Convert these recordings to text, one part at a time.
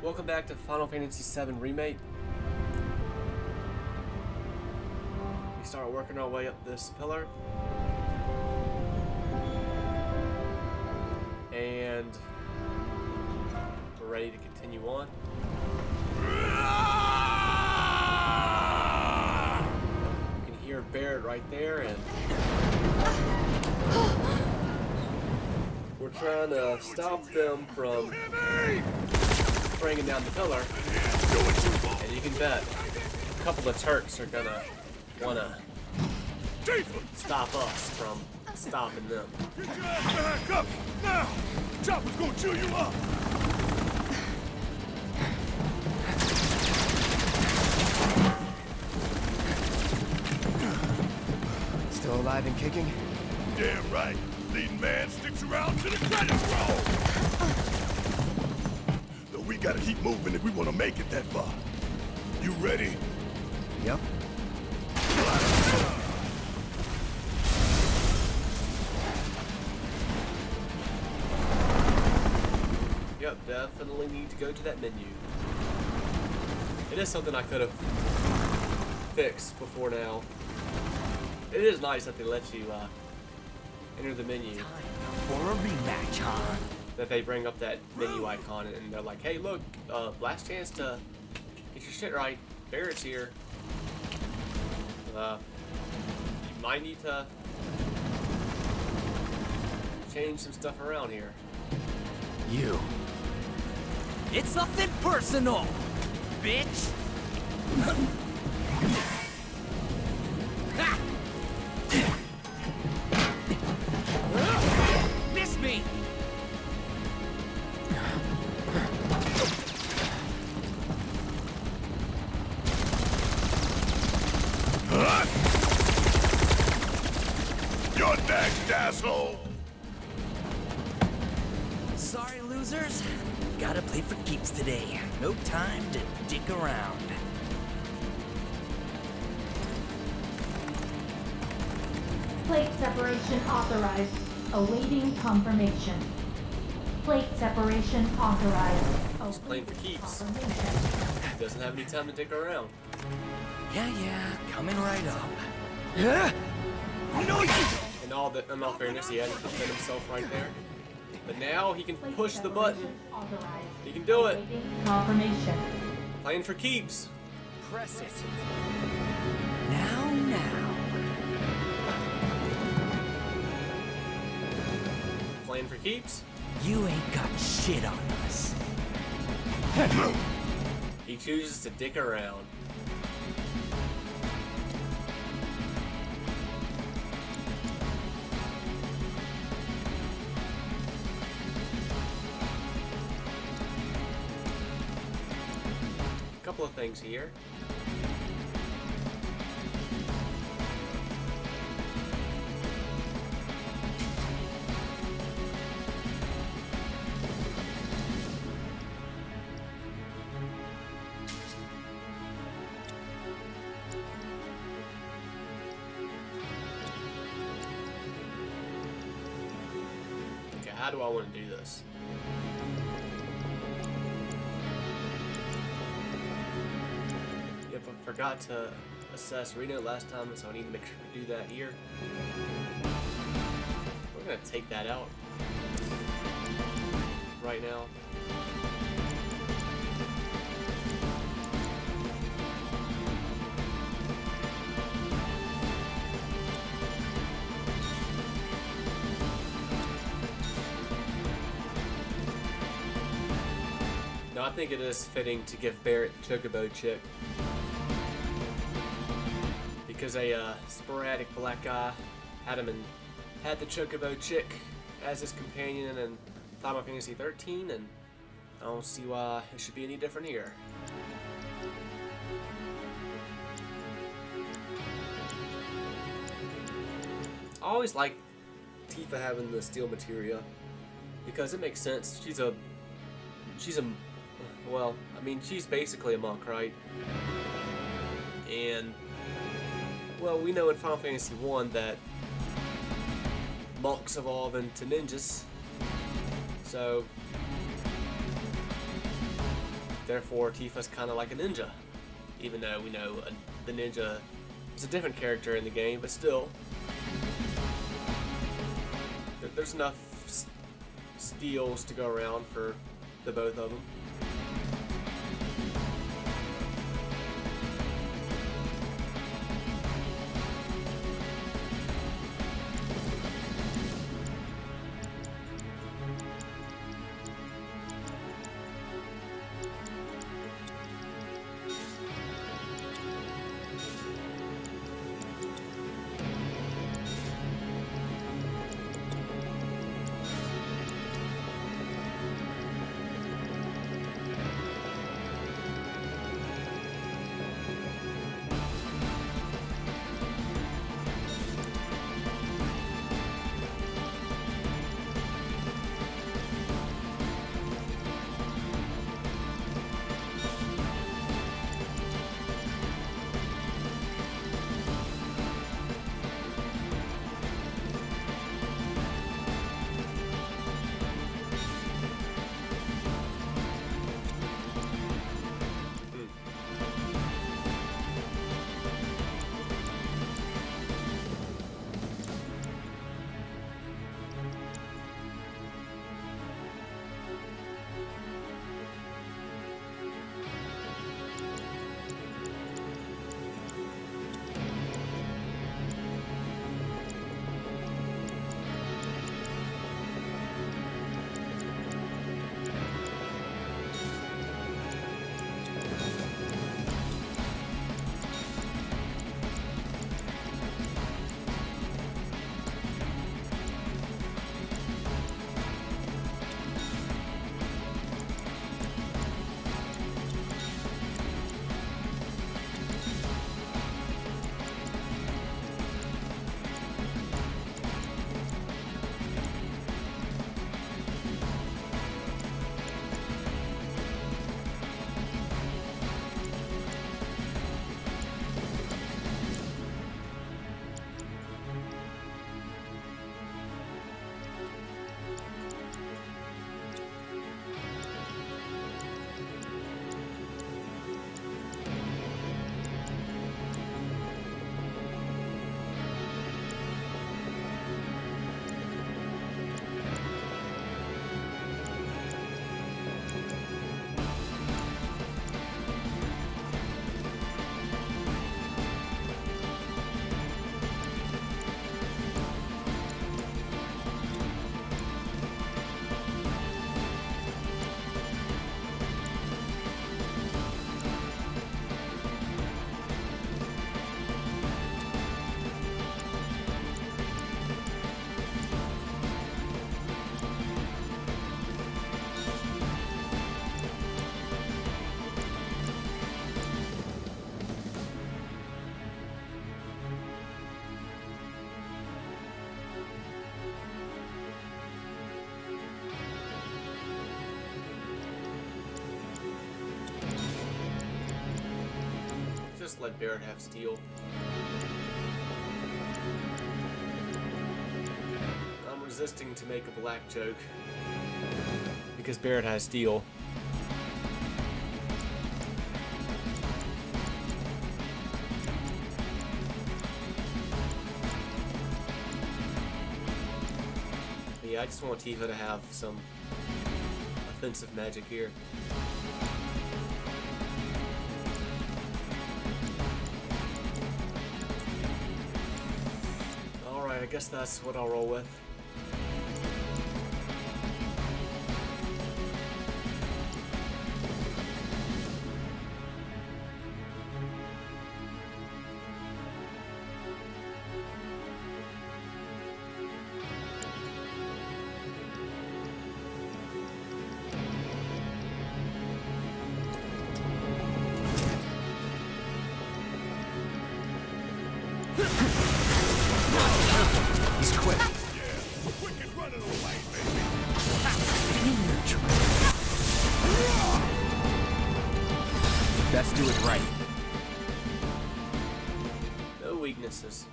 Welcome back to Final Fantasy VII Remake. We start working our way up this pillar. And we're ready to continue on. You can hear Barrett right there, and we're trying to stop them from bringing down the pillar. And you can bet a couple of Turks are gonna wanna stop us from stopping them. Get your ass back up now! Chopper's gonna chew you up! Still alive and kicking? Damn right. Leading man sticks around to the credits roll. So we gotta keep moving if we want to make it that far. You ready? Yep. Yep, definitely need to go to that menu. It is something I could have fixed before now. It is nice that they let you enter the menu. Time for a rematch, huh? That they bring up that menu icon and they're like, hey look, last chance to get your shit right. Barrett's here. You might need to change some stuff around here. You. It's nothing personal, bitch! Miss me! Huh? You're next, asshole! Sorry, losers. Gotta play for keeps today. No time to dick around. Plate separation authorized. Awaiting confirmation. Plate separation authorized. He's playing for keeps. Confirmation. He doesn't have any time to dick around. Yeah, coming right up. No, you In all fairness, he had to defend himself right there. But now he can Plate push the button. separation authorized. He can do it. Awaiting confirmation. Playing for keeps. Press it. Now. Playing for keeps. You ain't got shit on us. He chooses to dick around. Couple of things here. Okay, how do I want to do this? Yep, I forgot to assess Reno last time, so I need to make sure to do that here. We're gonna take that out right now. No, I think it is fitting to give Barrett the Chocobo chip. Because a sporadic black guy had the Chocobo chick as his companion in Final Fantasy 13, and I don't see why it should be any different here. I always like Tifa having the steel materia because it makes sense. She's a well, I mean, she's basically a monk, right? And well, we know in Final Fantasy 1 that monks evolve into ninjas. So Therefore, Tifa's kind of like a ninja, even though we know the ninja is a different character in the game, but still, there's enough steals to go around for the both of them. Just let Barrett have steel. I'm resisting to make a black joke because Barrett has steel. But yeah, I just want Tifa to have some offensive magic here. I guess that's what I'll roll with. He's quick. Quick and running away, baby. Best do it right. No weaknesses.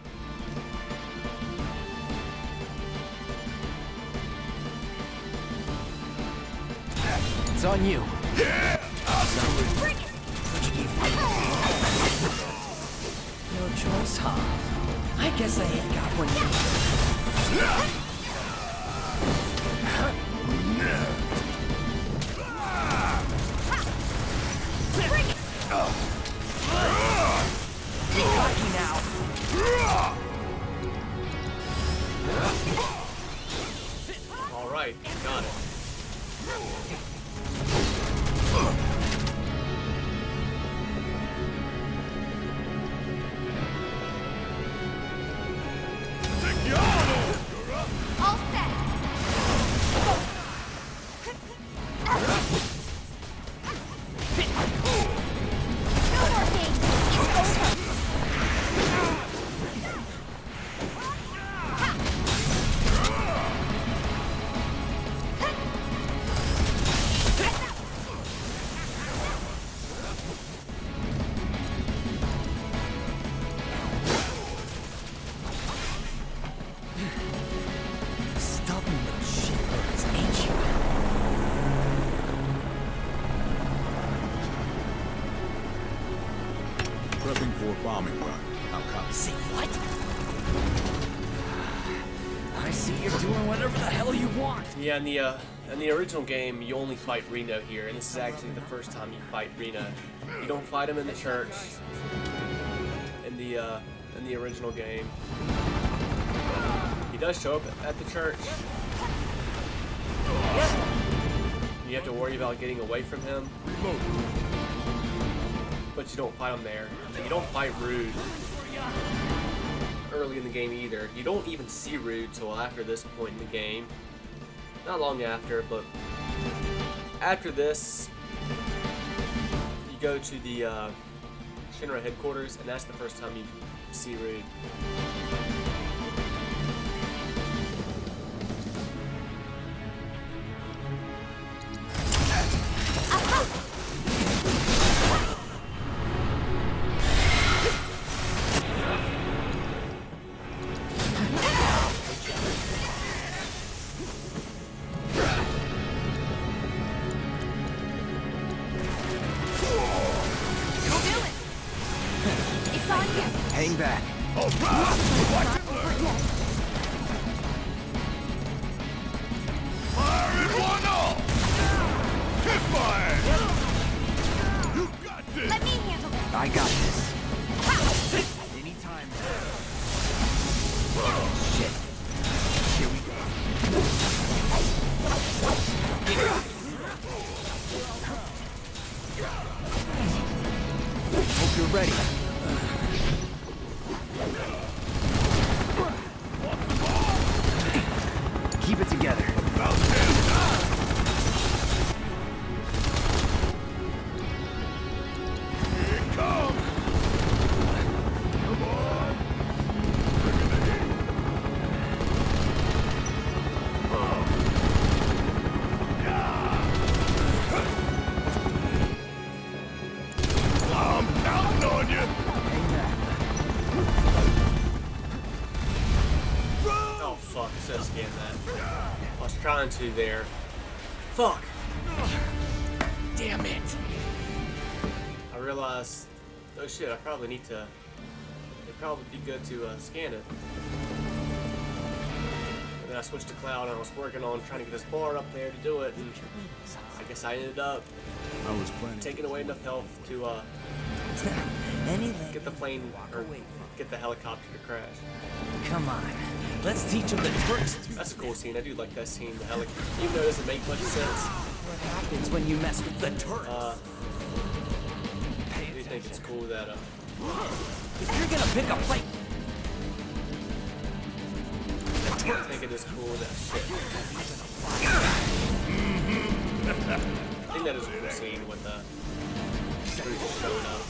It's on you. Yeah! Son choice, huh? I guess I ain't got one yet. Get cocky now. All right, got it. All set. No more games. It's over. Stubborn little shitbirds, ain't you? Prepping for a bombing run. I'll copy. Say what? I see you're doing whatever the hell you want. Yeah, in the original game, you only fight Reno here, and this is actually the first time you fight Reno. You don't fight him in the church. In the original game, he does show up at the church. You have to worry about getting away from him, but you don't fight him there. And you don't fight Rude early in the game either. You don't even see Rude till after this point in the game. Not long after, but after this, you go to the Shinra headquarters, and that's the first time you see Rude. It's on you. Hang back. Not over yet. Fire in one all! Hit fire! You got this! Let me handle it. I got this. Anytime. Shit. Here we go. Hope you're ready. Keep it together. About damn time! Here it comes! Come on! Bringing the heat! I'm counting on you! Hang back. Oh fuck, it says scan that. I was trying to there. Fuck! Damn it. I realized, oh shit, I probably need to, it'd probably be good to scan it. And then I switched to cloud and I was working on trying to get this bar up there to do it, and I guess I ended up I was planning. taking away enough health to Anything. get the plane, or get the helicopter to crash. Come on. Let's teach them the tricks. That's a cool scene, I do like that scene, the helicopter, even though it doesn't make much sense. What happens when you mess with the turrets? I do think it's cool that, If you're gonna pick a fight, I think it is cool that shit. I think that is a cool scene with Bruce showing up.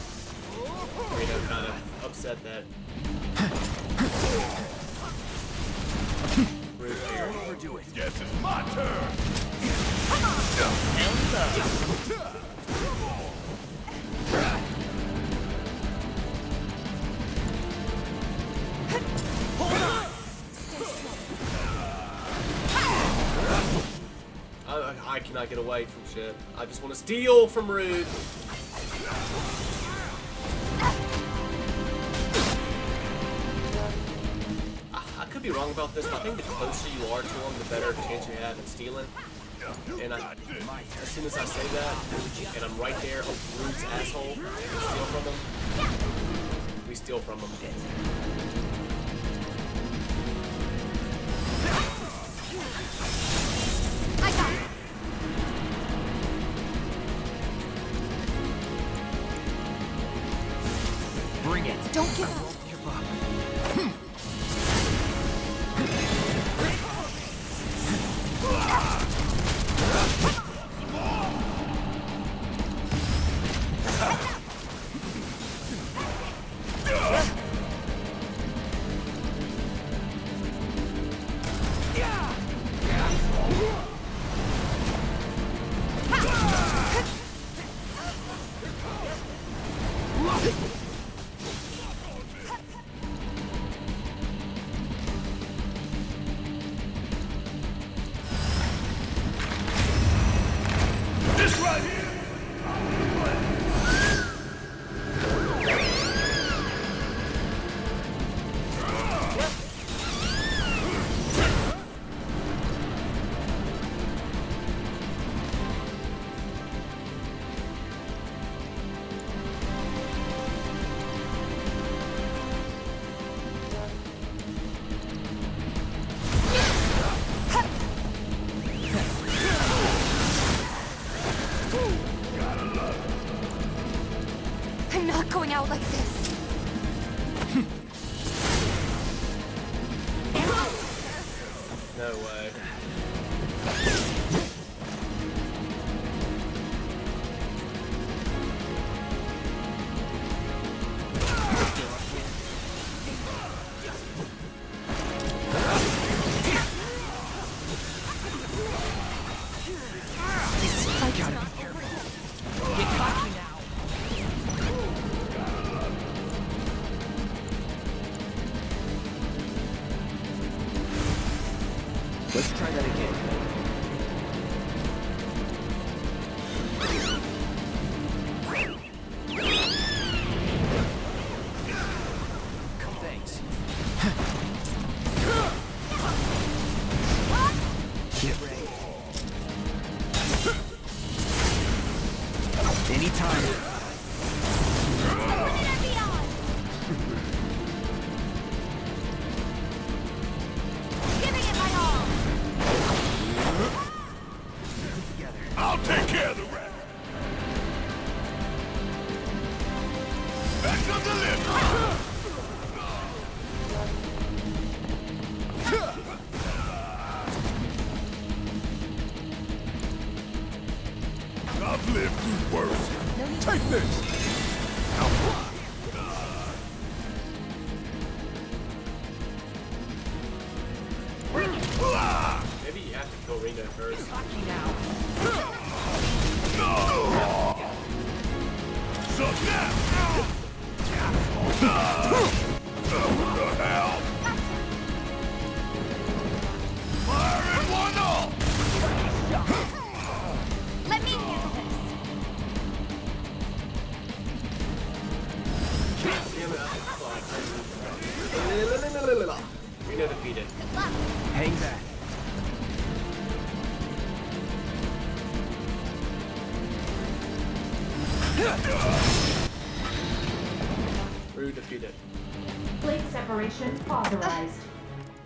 You know, kind of upset that Bruce here. Overdo it. Guess it's my turn! I cannot get away from shit. I just want to steal from Rude. could be wrong about this, but I think the closer you are to them, the better chance you have at stealing. And as soon as I say that, and I'm right there, oh, Rude's asshole, we steal from him. I got it. Bring it. Don't give up. Give up. This right here! I'm not going out like this. No way. Let's try that again. Thanks. Get ready. Anytime. Put it on. Giving it my all. Together. I'll take care of the rest. Back up the lift. I've lived through worse. Take this. Maybe you have to kill Reno first. So now. What the hell? Fire in one all. Let me handle this. Damn it, Reno defeated. Good luck. Hang back. Rude defeated. Plate separation authorized.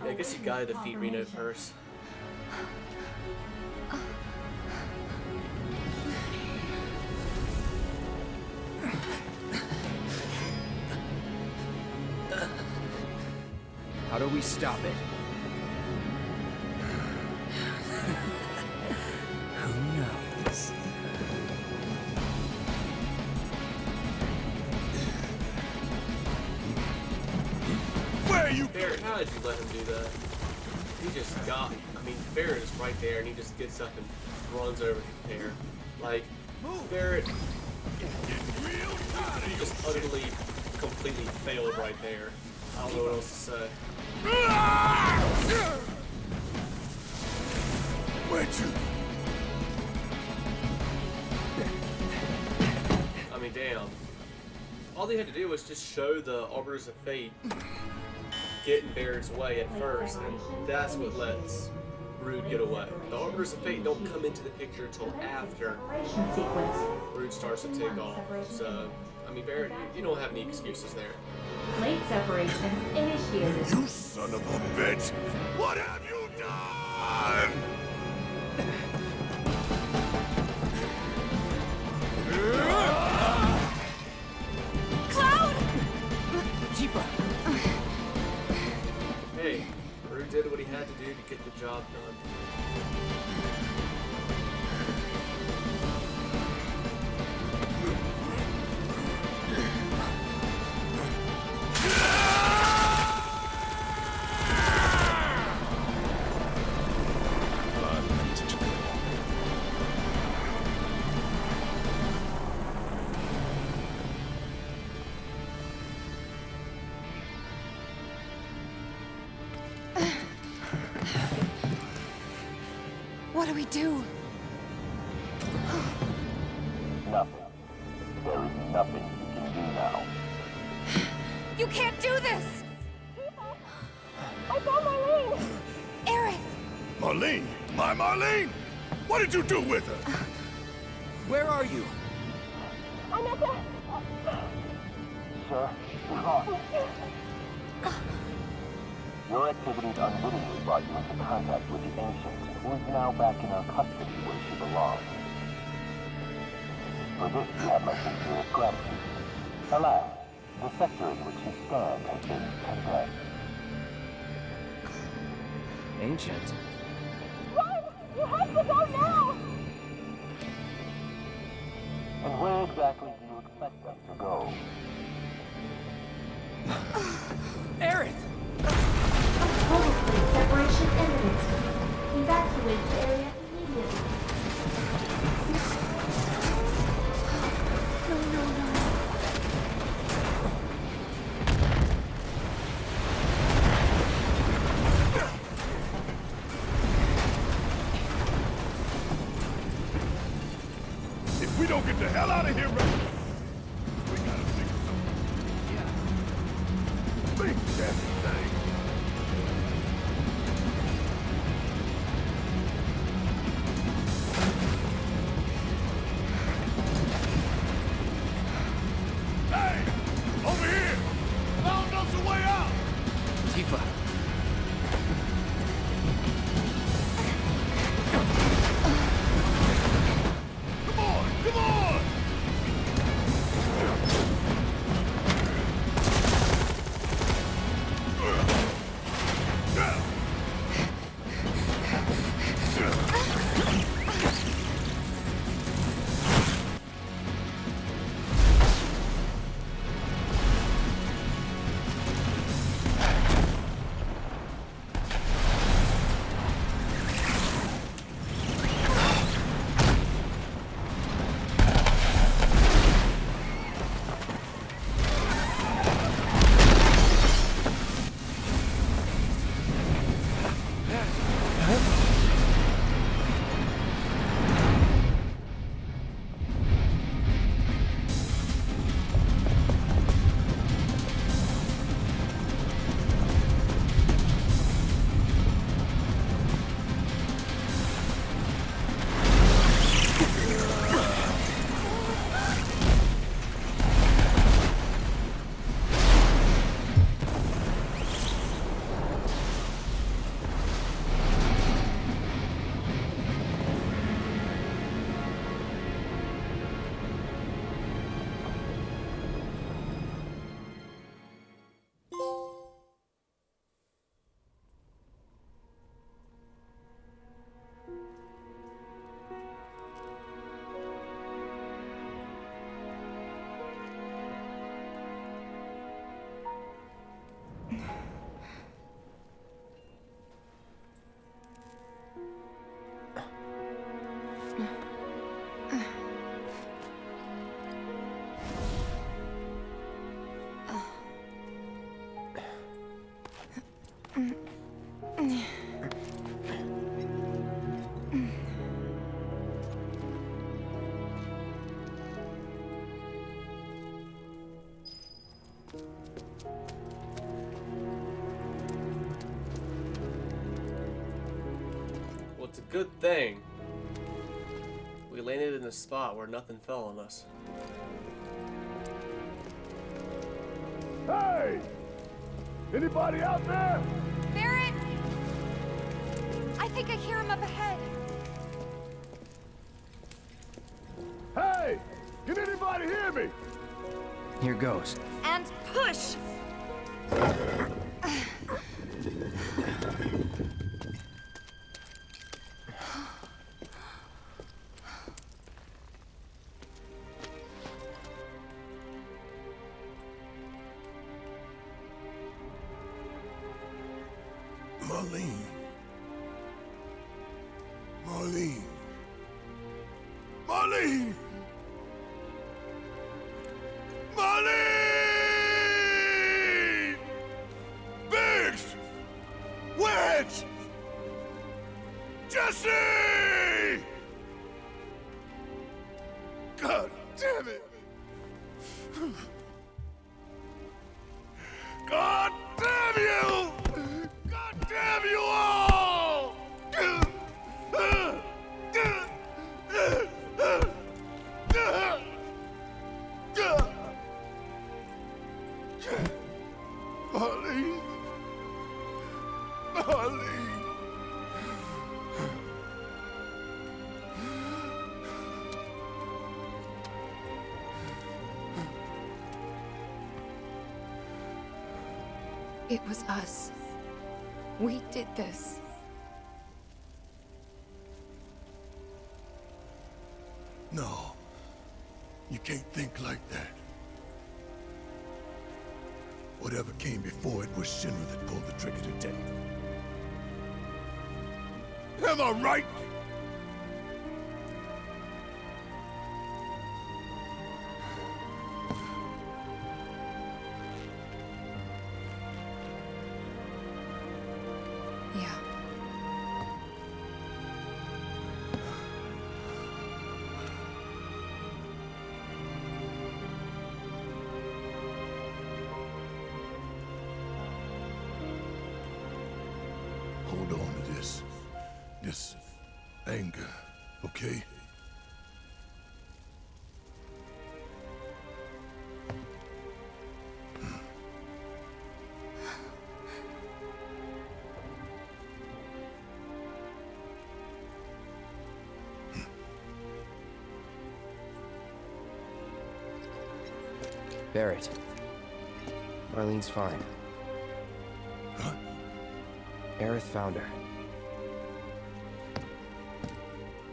Yeah, I guess you gotta defeat Reno first. How do we stop it? Who knows? Where you? Barrett, how did you let him do that? He just got, I mean, Barrett is right there and he just gets up and runs over there. Like, Barrett, he just utterly, completely failed right there. I don't know what else to say. Where'd you? I mean, damn. All they had to do was just show the Arbiters of Fate get in Barrett's way at first, and that's what lets Brood get away. The Arbiters of Fate don't come into the picture until after Separation sequence. Brood starts to take off. So, I mean, Barrett, you don't have any excuses there. Blade separation initiated. You son of a bitch! What have you done? Cloud! Tifa! Hey, Brood did what he had to do to get the job done. What do we do? Nothing. There is nothing you can do now. You can't do this! I found Marlene! Aerith! Marlene? My Marlene? What did you do with her? Where are you? I'm at the... Sir, your activities unwittingly brought you into contact with the Ancient, who is now back in our custody where she belongs. For this, you have my sincerest gratitude. Alas, the sector in which you stand has been condemned. Ancient. Run! You have to go now! And where exactly do you expect them to go? Aerith! Total blade separation imminent. Evacuate the area immediately. No, no, no. If we don't get the hell out of here right, we gotta fix something. Yeah. Big damn thing. Hey! Over here! Found us a way out! Tifa. Come on! Come on! It's a good thing we landed in a spot where nothing fell on us. Hey! Anybody out there? Barrett! I think I hear him up ahead. Hey! Can anybody hear me? Here goes. And push! Marlene. Marlene. Marlene! Marlene! Biggs! Wedge! Jesse! God damn it! God damn you! God damn you all! Marlene. Marlene. It was us. We did this. No. You can't think like that. Whatever came before it was Shinra that pulled the trigger today. Am I right? Yeah. Hold on to this anger, okay? Barrett. Marlene's fine. Huh? Aerith found her.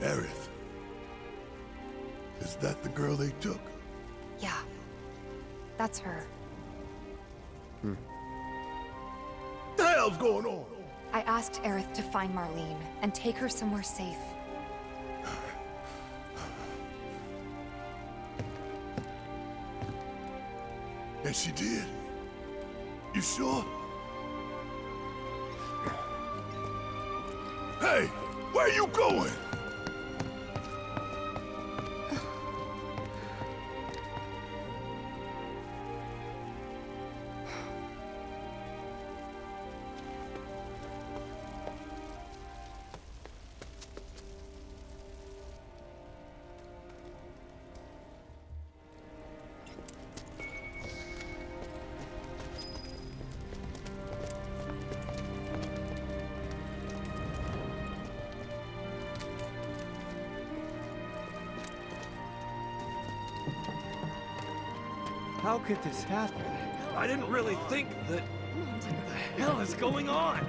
Aerith. Is that the girl they took? Yeah. That's her. The hell's going on? I asked Aerith to find Marlene and take her somewhere safe. And she did? You sure? Hey, where you going? How could this happen? I didn't really think that... What the hell is going on?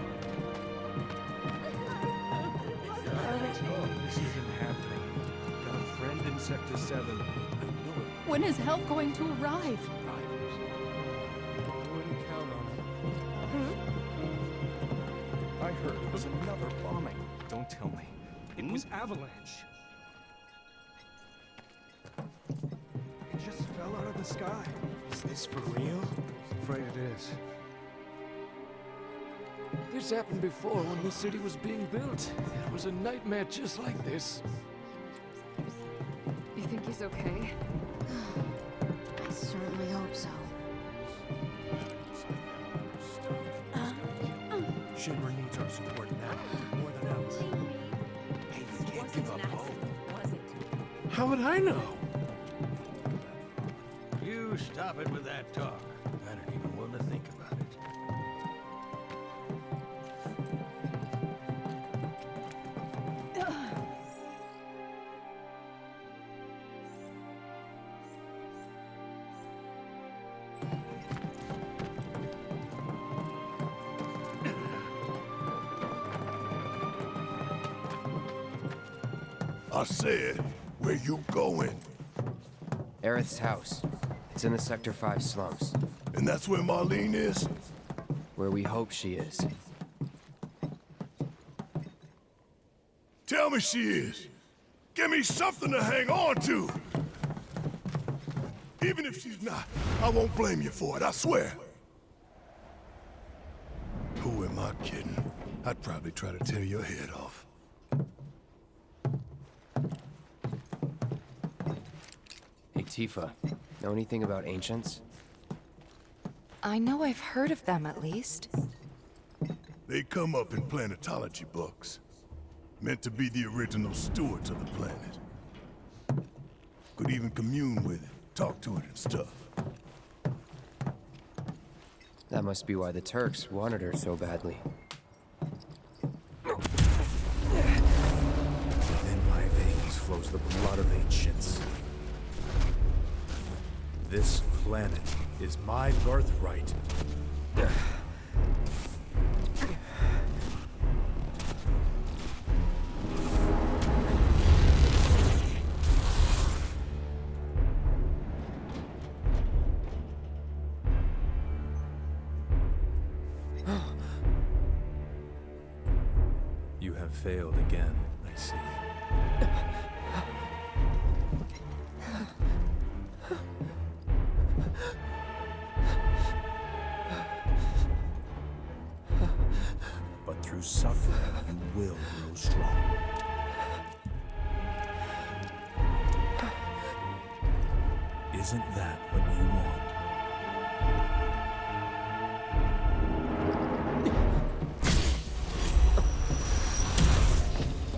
This isn't happening. Got a friend in Sector 7. I know it. When is help going to arrive? I wouldn't count on it. I heard it was another bombing. Don't tell me. It was avalanche. It just fell out of the sky. Is this for real? I'm afraid it is. This happened before when the city was being built. It was a nightmare just like this. You think he's okay? I certainly hope so. Shinra needs our support now, more than ever. How would I know? You stop it with that talk. I don't even want to think about it. I said, where you going? Aerith's house. It's in the Sector 5 slums. And that's where Marlene is? Where we hope she is. Tell me she is. Give me something to hang on to. Even if she's not, I won't blame you for it, I swear. Who am I kidding? I'd probably try to tear your head off. Hey, Tifa. Know anything about ancients? I know I've heard of them at least. They come up in planetology books. Meant to be the original stewards of the planet. Could even commune with it, talk to it and stuff. That must be why the Turks wanted her so badly. Within my veins flows the blood of ancients. This planet is my birthright. You have failed again, I see. But through suffering, you will grow strong. Isn't that what you want?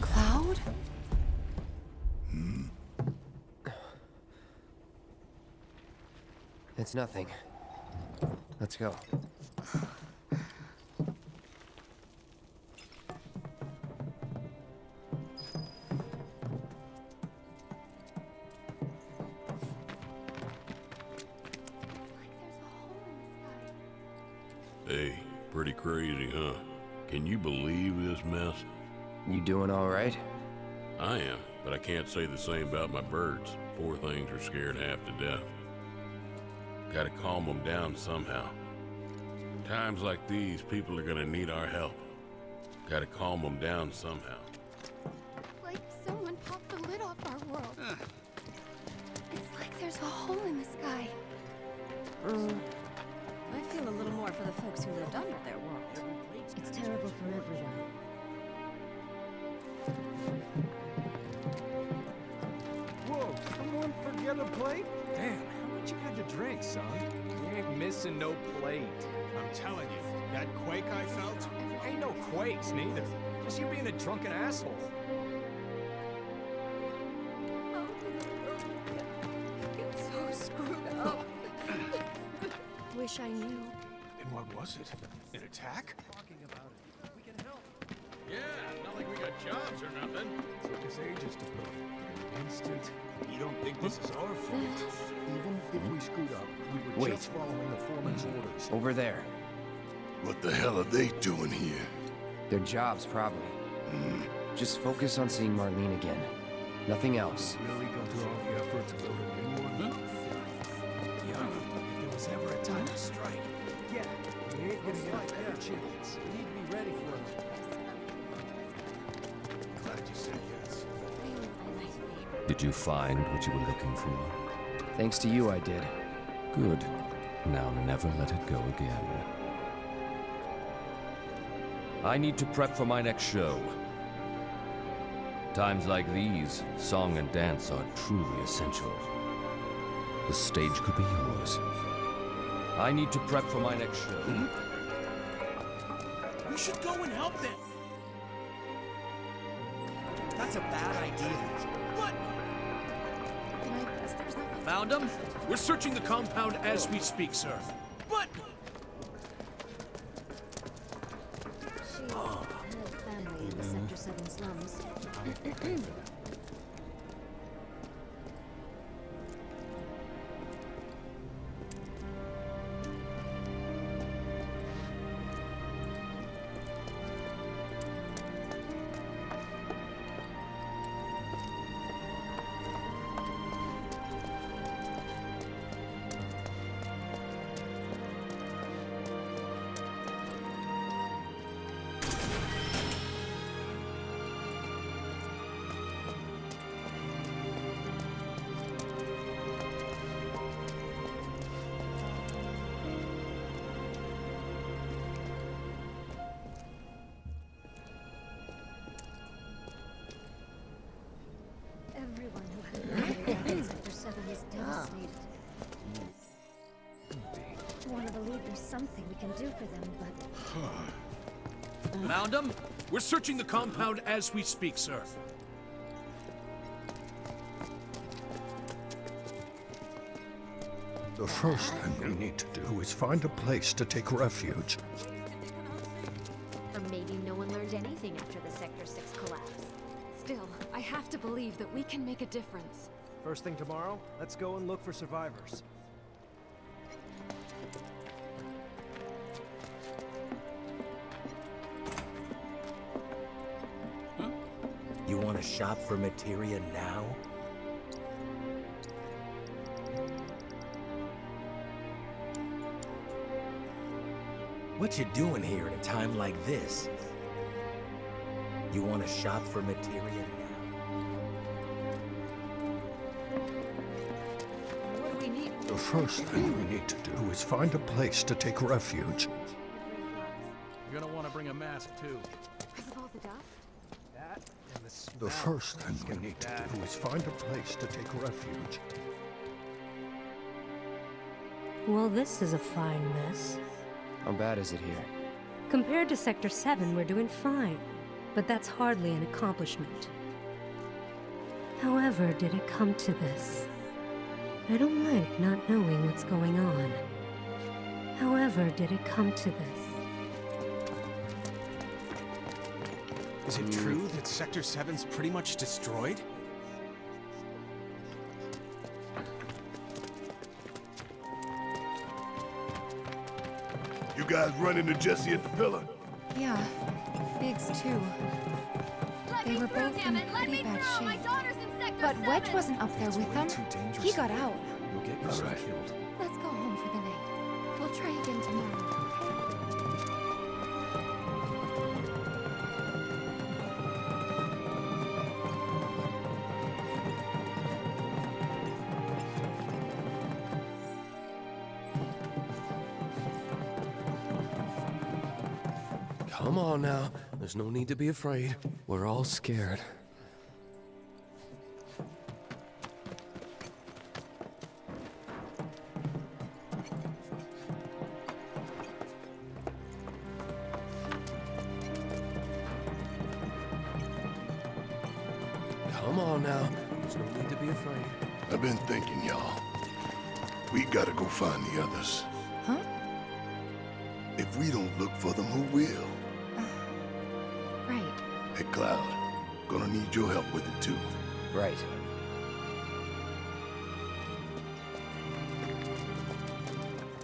Cloud? It's nothing. Let's go. Hey, pretty crazy, huh? Can you believe this mess? You doing all right? I am, but I can't say the same about my birds. Poor things are scared half to death. Gotta calm them down somehow. Times like these, people are gonna need our help. Gotta calm them down somehow. Like someone popped the lid off our world. It's like there's a hole in the sky. I feel a little more for the folks who lived under their world. It's terrible for everyone. Whoa, someone forget a plate? Damn, how much you had to drink, son? You ain't missing no plate. I'm telling you, that quake I felt? Ain't no quakes, neither. Just you being a drunken asshole. It's so screwed up. Wish I knew. And what was it? An attack? Talking about it. We can help. Yeah, not like we got jobs or nothing. Took us ages to put an instant. You don't think this is our fault? Even if we screwed up, we were just following the foreman's orders. Over there. What the hell are they doing here? Their jobs, probably. Just focus on seeing Marlene again. Nothing else. Really go through all the effort to build a new one? Yeah, if there was ever a time to strike. Yeah, we ain't gonna get a better chance. We need to be ready for it. Glad you said yes. Did you find what you were looking for? Thanks to you, I did. Good. Now never let it go again. I need to prep for my next show. Times like these, song and dance are truly essential. The stage could be yours. I need to prep for my next show. We should go and help them. That's a bad idea. But And I guess there's nothing. Found him? We're searching the compound as we speak, sir. But... She had a family in the Sector 7 slums. Everyone who had family in Sector 7 is devastated. I want to believe there's something we can do for them, but... Found him? We're searching the compound as we speak, sir. The first thing we need to do is find a place to take refuge. Or maybe no one learned anything after the Sector 6 collapse. Still, I have to believe that we can make a difference. First thing tomorrow, let's go and look for survivors. You want to shop for materia now? What you doing here at a time like this? You want to shop for materia now? What do we need? The first thing we need to do is find a place to take refuge. You're gonna want to bring a mask, too. Because of all the dust? That and the smell. The first thing we need to do is find a place to take refuge. Well, this is a fine mess. How bad is it here? Compared to Sector 7, we're doing fine. But that's hardly an accomplishment. However, did it come to this? I don't like not knowing what's going on. However, did it come to this? Is it true that Sector 7's pretty much destroyed? You guys run into Jesse at the pillar? Yeah, Biggs too. They were both in pretty bad shape. But Wedge wasn't up there with them. He got out. You'll get yourself killed. Let's go home for the night. We'll try again tomorrow, Come on now. There's no need to be afraid. We're all scared. Come on now. There's no need to be afraid. I've been thinking, y'all. We gotta go find the others. Huh? If we don't look for them, who will? Right. Hey, Cloud. Gonna need your help with it, too. Right.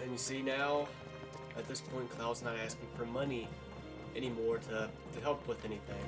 And you see now, at this point, Cloud's not asking for money anymore to help with anything.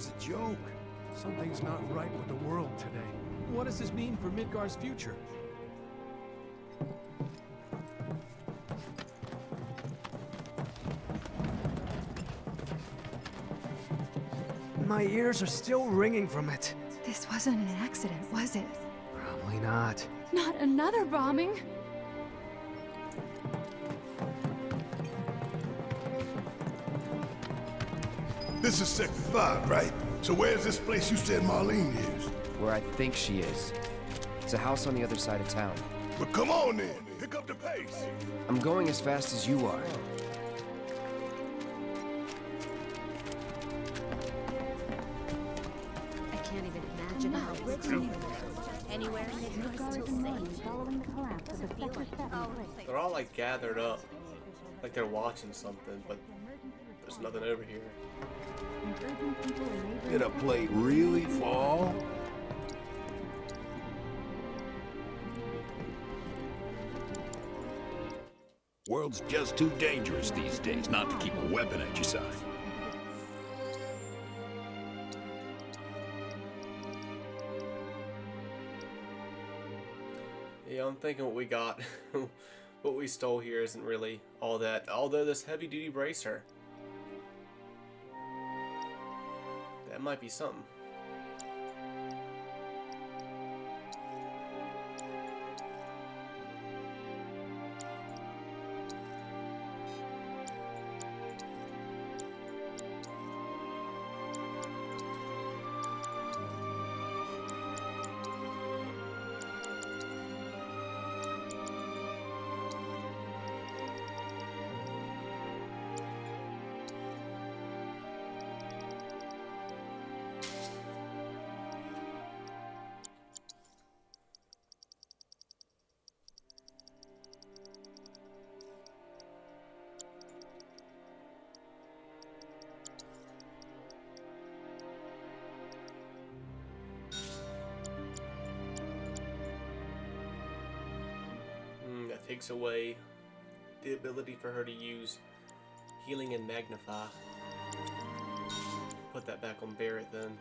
A joke. Something's not right with the world today. What does this mean for Midgar's future? My ears are still ringing from it. This wasn't an accident, was it? Probably not. Not another bombing. This is Sector 5, right? So where's this place you said Marlene is? Where I think she is. It's a house on the other side of town. But come on then, pick up the pace. I'm going as fast as you are. I can't even imagine how it's anywhere still safe. They're all like gathered up, like they're watching something, but there's nothing over here. Did a plate really fall? World's just too dangerous these days not to keep a weapon at your side. Yeah, I'm thinking what we got, what we stole here isn't really all that, although this heavy-duty bracer, that might be something. That takes away the ability for her to use healing and magnify. Put that back on Barrett then.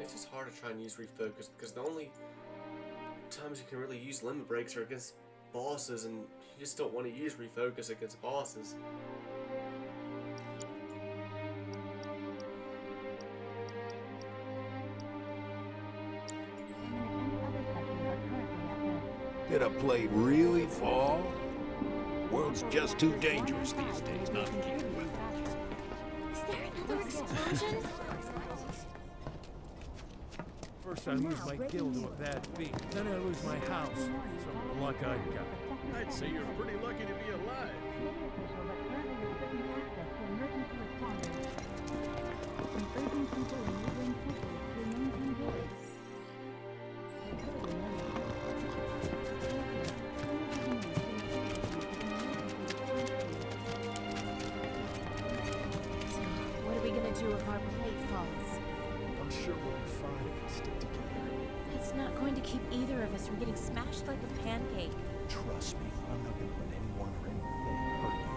It's just hard to try and use refocus because the only times you can really use limit breaks are against bosses, and you just don't want to use refocus against bosses. Did a plate really fall? World's just too dangerous these days not to keep a weapon. Is there another explosion? First I lose my guild to a bad beat, then I lose my house. Some luck I've got. I'd say you're pretty lucky to be alive. What are we gonna do if our plate falls? I'm sure we'll be fine if we stick together. It's not going to keep either of us from getting smashed like a pancake. Trust me, I'm not gonna let anyone or anything hurt you.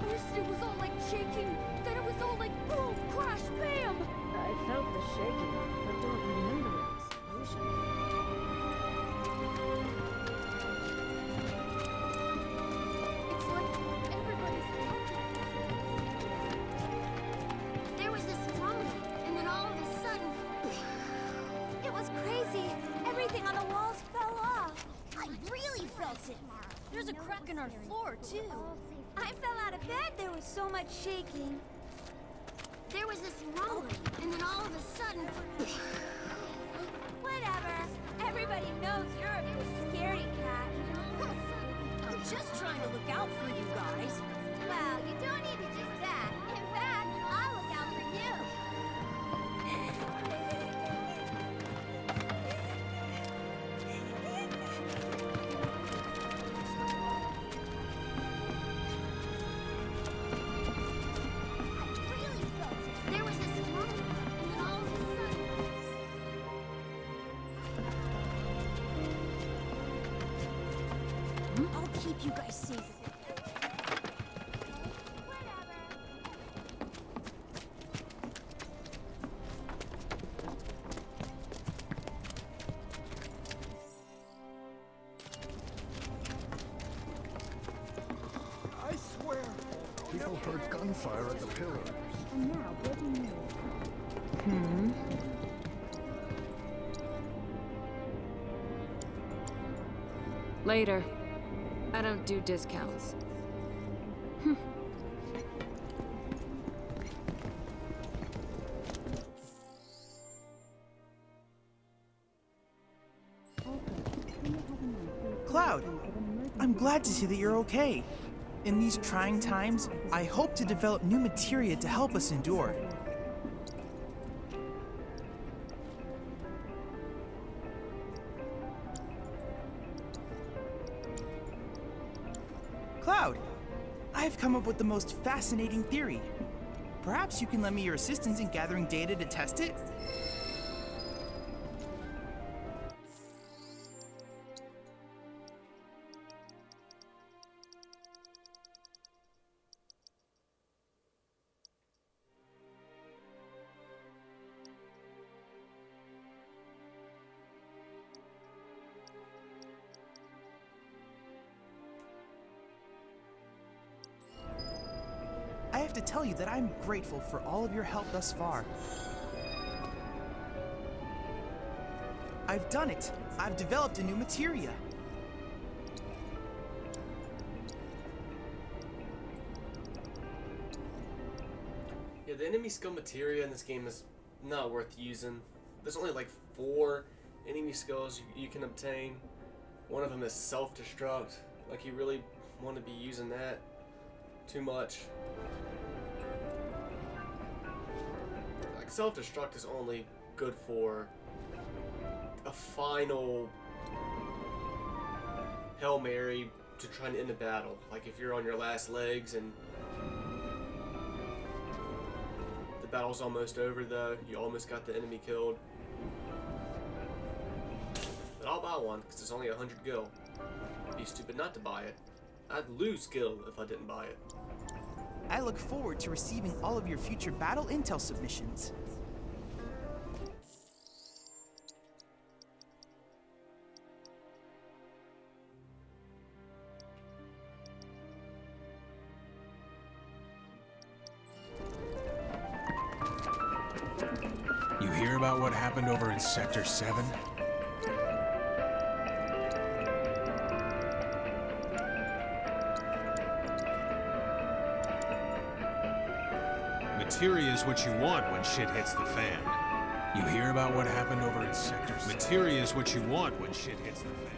First it was all like shaking, then it was all like boom, crash, bam! I felt the shaking, but don't remember an explosion. It's like everybody's talking. There was this drum There's a crack in our floor, too. I fell out of bed. There was so much shaking. There was this rumbling, and then all of a sudden... Whatever. Everybody knows you're a big scaredy cat. I'm just trying to look out for you guys. Well, you don't need to just that. In fact, I'll look out for you. There was this rumbling, and then all of a sudden... I'll keep you guys safe. I swear! People heard gunfire at the pillar. And now, breaking news. Later. I don't do discounts. Cloud, I'm glad to see that you're okay. In these trying times, I hope to develop new materia to help us endure. Cloud, I've come up with the most fascinating theory. Perhaps you can lend me your assistance in gathering data to test it? I have to tell you that I'm grateful for all of your help thus far. I've done it! I've developed a new materia! Yeah, the enemy skill materia in this game is not worth using. There's only like 4 enemy skills you can obtain. One of them is self-destruct. Like, you really want to be using that too much. Like, self-destruct is only good for a final Hail Mary to try and end a battle. Like, if you're on your last legs and the battle's almost over, though, you almost got the enemy killed. But I'll buy one because it's only 100 gil. I'd be stupid not to buy it. I'd lose gil if I didn't buy it. I look forward to receiving all of your future battle intel submissions. You hear about what happened over in Sector 7? Materia is what you want when shit hits the fan. You hear about what happened over in Sector 7? Materia is what you want when shit hits the fan.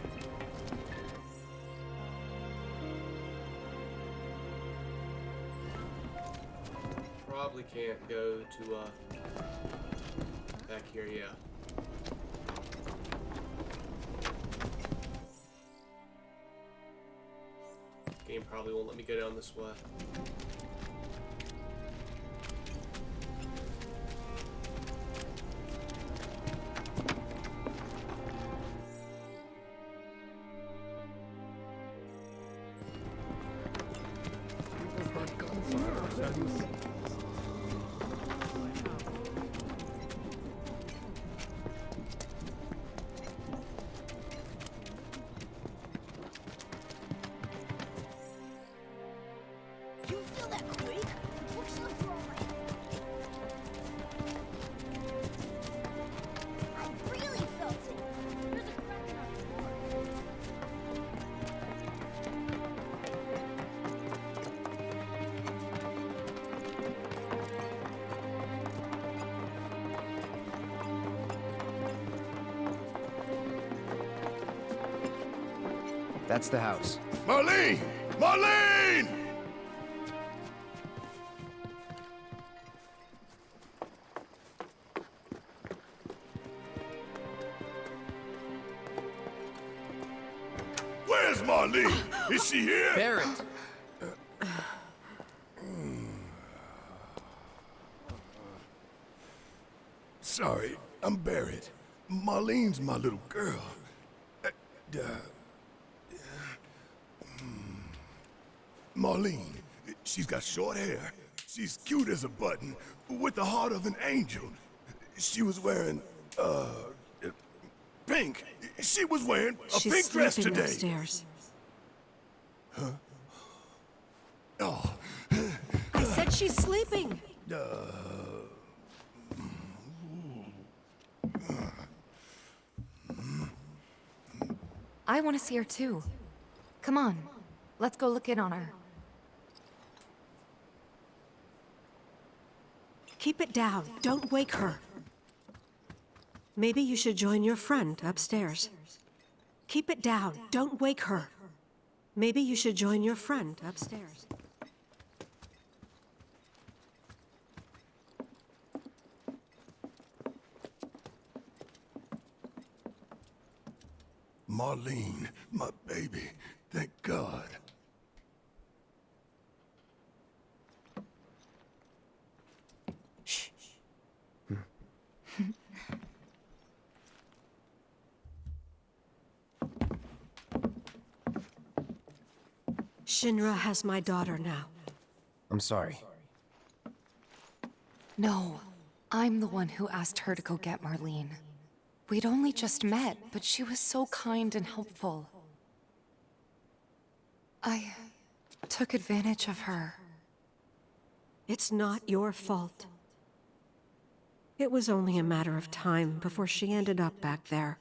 Probably can't go to back here, yeah. Game probably won't let me go down this way. You feel That's the house. Marlene! Marlene! Where's Marlene? Is she here? Barrett! Sorry, I'm Barrett. Marlene's my little girl. Marlene, she's got short hair. She's cute as a button, with the heart of an angel. She was wearing, pink. She was wearing a pink dress today. Upstairs. Huh? Oh. I said she's sleeping. I want to see her too. Come on, let's go look in on her. Keep it down. Don't wake her. Maybe you should join your friend upstairs. Keep it down. Don't wake her. Maybe you should join your friend upstairs. Marlene, my baby. Thank God. Shh. Shinra has my daughter now. I'm sorry. No, I'm the one who asked her to go get Marlene. We'd only just met, but she was so kind and helpful. I took advantage of her. It's not your fault. It was only a matter of time before she ended up back there.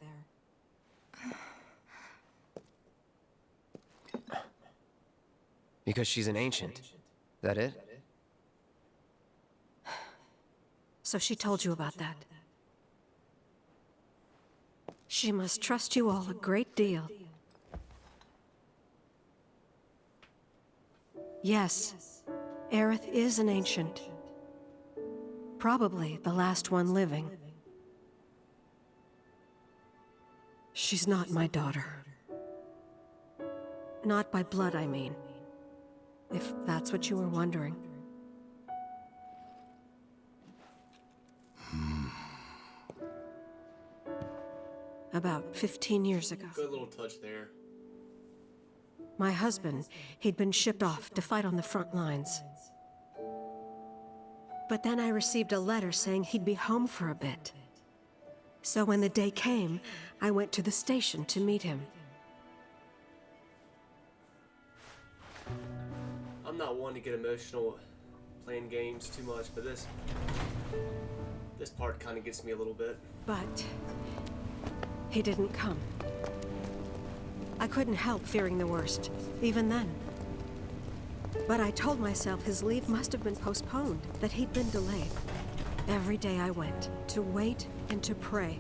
Because she's an ancient. That it? So she told you about that. She must trust you all a great deal. Yes, Aerith is an ancient. Probably the last one living. She's not my daughter. Not by blood, I mean. If that's what you were wondering. About 15 years ago. Good little touch there. My husband, he'd been shipped off to fight on the front lines. But then I received a letter saying he'd be home for a bit. So when the day came, I went to the station to meet him. I'm not one to get emotional playing games too much, but this part kind of gets me a little bit. But he didn't come. I couldn't help fearing the worst, even then. But I told myself his leave must have been postponed, that he'd been delayed. Every day I went, to wait and to pray.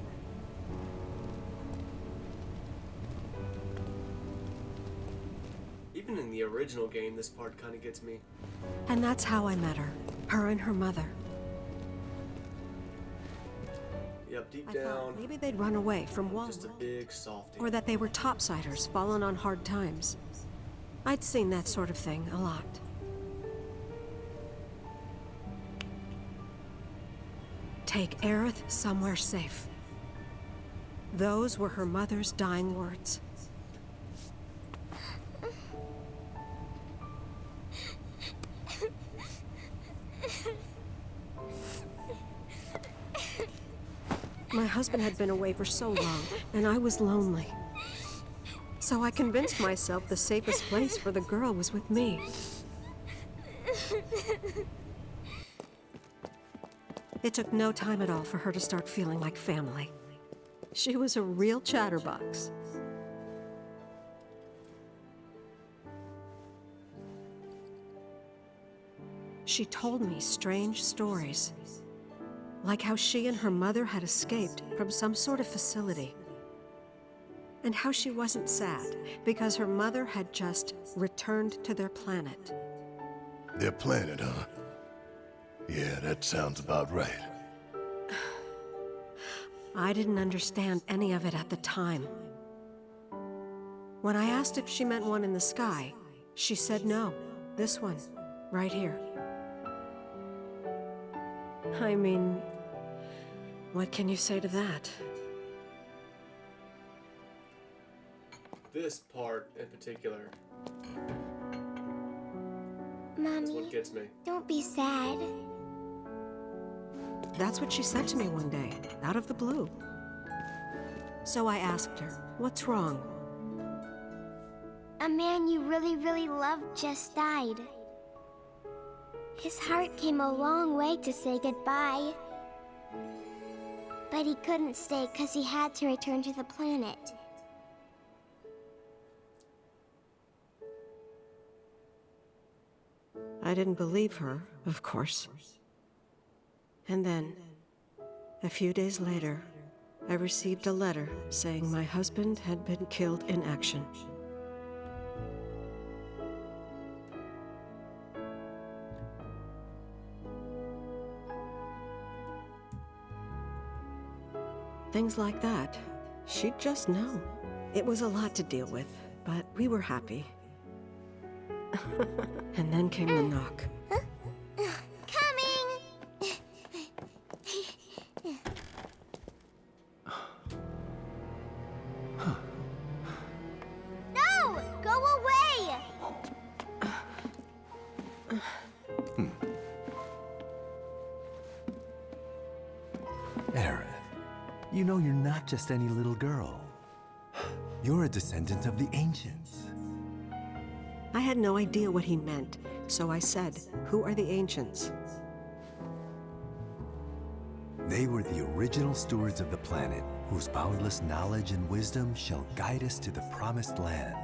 Even in the original game, this part kind of gets me. And that's how I met her and her mother. Yep, deep I down, thought maybe they'd run away from Walmart. just a big softie. Or that they were topsiders, fallen on hard times. I'd seen that sort of thing a lot. Take Aerith somewhere safe. Those were her mother's dying words. My husband had been away for so long, and I was lonely. So I convinced myself the safest place for the girl was with me. It took no time at all for her to start feeling like family. She was a real chatterbox. She told me strange stories. Like how she and her mother had escaped from some sort of facility. and how she wasn't sad because her mother had just returned to their planet. Their planet, huh? Yeah, that sounds about right. I didn't understand any of it at the time. When I asked if she meant one in the sky, she said no. This one, right here. I mean, what can you say to that? This part in particular is Mommy, what gets me. don't be sad. That's what she said to me one day, out of the blue. So I asked her, what's wrong? A man you really, really loved just died. His heart came a long way to say goodbye. But he couldn't stay because he had to return to the planet. I didn't believe her, of course. And then, a few days later, I received a letter saying my husband had been killed in action. Things like that, she'd just know. It was a lot to deal with, but we were happy. And then came the knock. Coming! No! Go away! Aerith, you know you're not just any little girl. You're a descendant of the ancients. I had no idea what he meant, so I said, "Who are the ancients?" They were the original stewards of the planet, whose boundless knowledge and wisdom shall guide us to the promised land.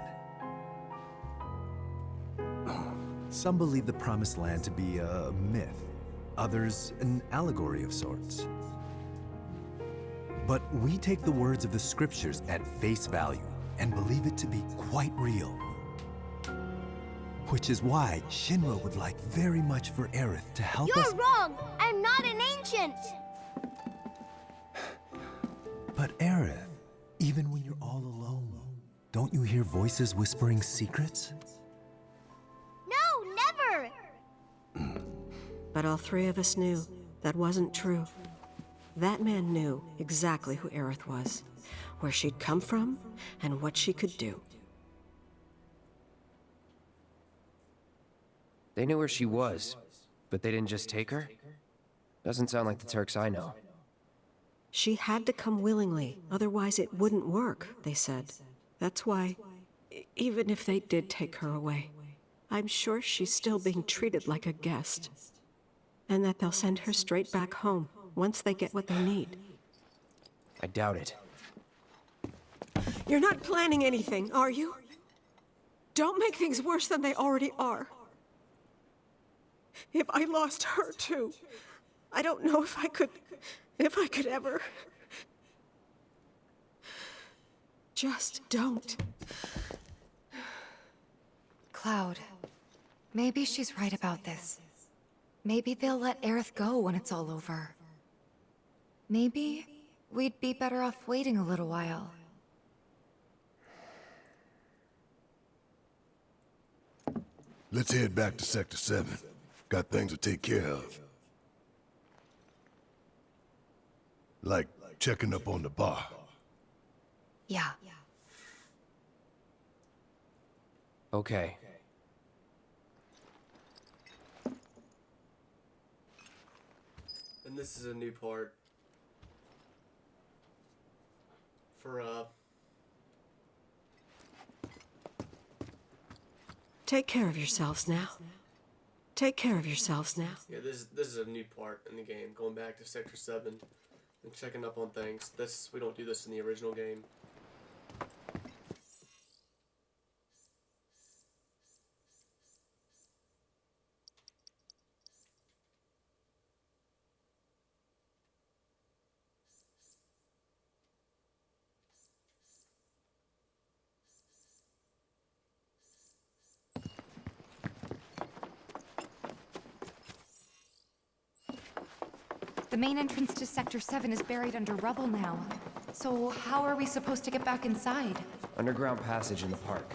Some believe the promised land to be a myth, others an allegory of sorts. But we take the words of the scriptures at face value and believe it to be quite real. Which is why Shinra would like very much for Aerith to help us. You're wrong! I'm not an ancient! But Aerith, even when you're all alone, don't you hear voices whispering secrets? No, never! But all three of us knew that wasn't true. That man knew exactly who Aerith was, where she'd come from, and what she could do. They knew where she was, but they didn't just take her? Doesn't sound like the Turks I know. She had to come willingly, otherwise it wouldn't work, they said. That's why, even if they did take her away, I'm sure she's still being treated like a guest. And that they'll send her straight back home once they get what they need. I doubt it. You're not planning anything, are you? Don't make things worse than they already are. If I lost her too, I don't know if I could ever. Just don't. Cloud, maybe she's right about this. Maybe they'll let Aerith go when it's all over. Maybe we'd be better off waiting a little while. Let's head back to Sector 7. Got things to take care of. Like checking up on the bar. Yeah. Okay. And this is a new part for Take care of yourselves now. Take care of yourselves now. yeah, this is a new part in the game, going back to Sector 7 and checking up on things. We don't do this in the original game. The main entrance to Sector 7 is buried under rubble now. So how are we supposed to get back inside? Underground passage in the park.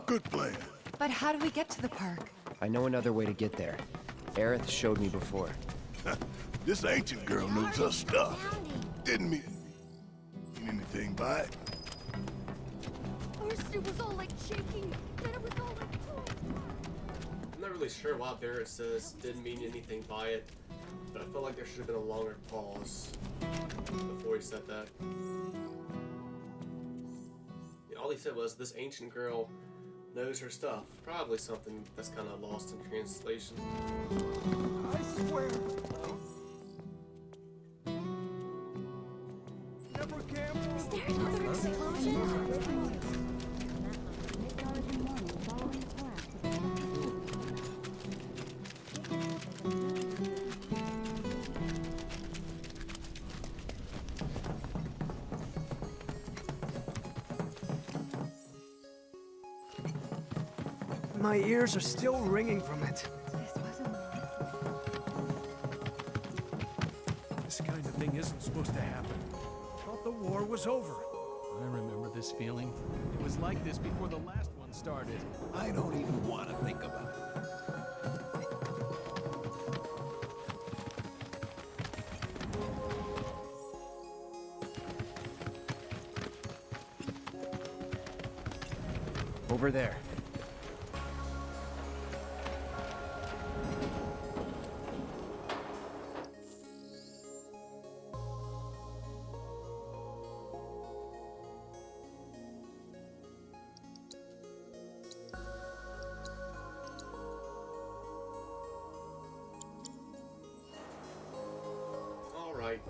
Good plan. But how do we get to the park? I know another way to get there. Aerith showed me before. This ancient girl knows her stuff. Didn't mean anything by it. First it was all like shaking, then it was all like... I'm not really sure why Barrett says didn't mean anything by it, but I felt like there should have been a longer pause before he said that. Yeah, all he said was, this ancient girl knows her stuff. Probably something that's kind of lost in translation. I swear. Never gamble. Is there another explosion? My ears are still ringing from it. This kind of thing isn't supposed to happen. Thought the war was over. I remember this feeling. It was like this before the last one started. I don't even want to think about it. Over there. All right.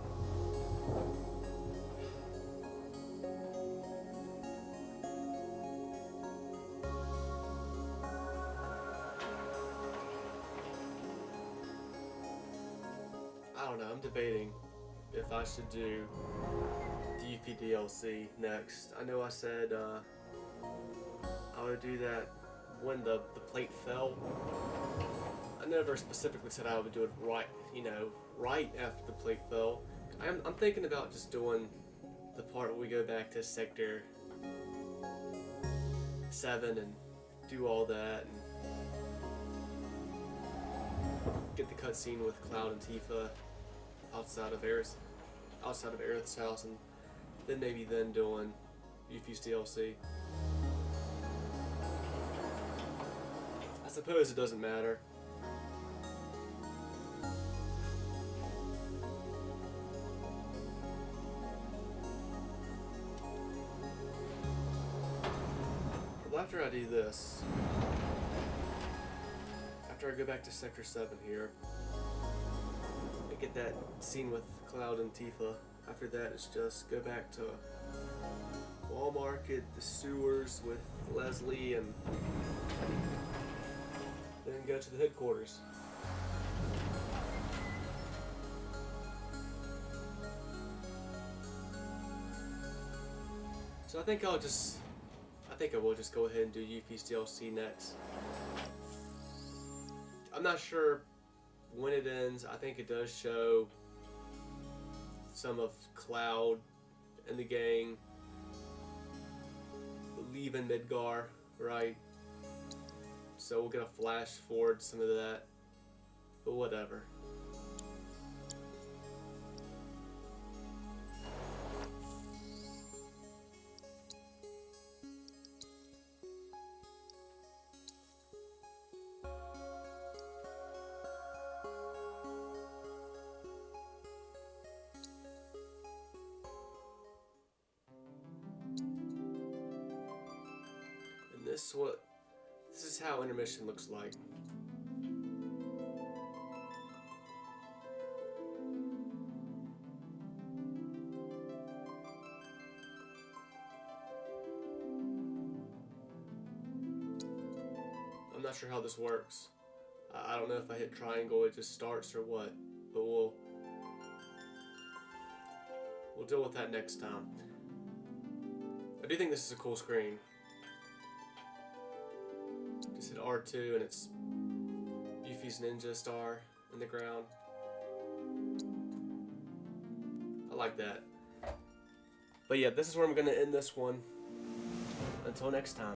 I don't know, I'm debating if I should do the UP DLC next. I know I said I would do that when the plate fell. I never specifically said I would do it right, you know, right after the plate fell. I'm thinking about just doing the part where we go back to Sector 7 and do all that and get the cutscene with Cloud and Tifa outside of Aerith's house, and then maybe doing Yuffie's DLC. I suppose it doesn't matter. Well, after I do this, after I go back to Sector 7 here, I get that scene with Cloud and Tifa. After that, it's just go back to Walmart, get the sewers with Leslie, and then go to the headquarters. So I think I will just go ahead and do Yuffie's DLC next. I'm not sure when it ends. I think it does show some of Cloud and the gang leaving Midgar, right? So we'll get a flash forward to some of that, but whatever. This is how intermission looks like. I'm not sure how this works. I don't know if I hit triangle it just starts or what, but we'll deal with that next time. I do think this is a cool screen. R2 and it's Yuffie's ninja star in the ground. I like that. But yeah, this is where I'm going to end this one. Until next time.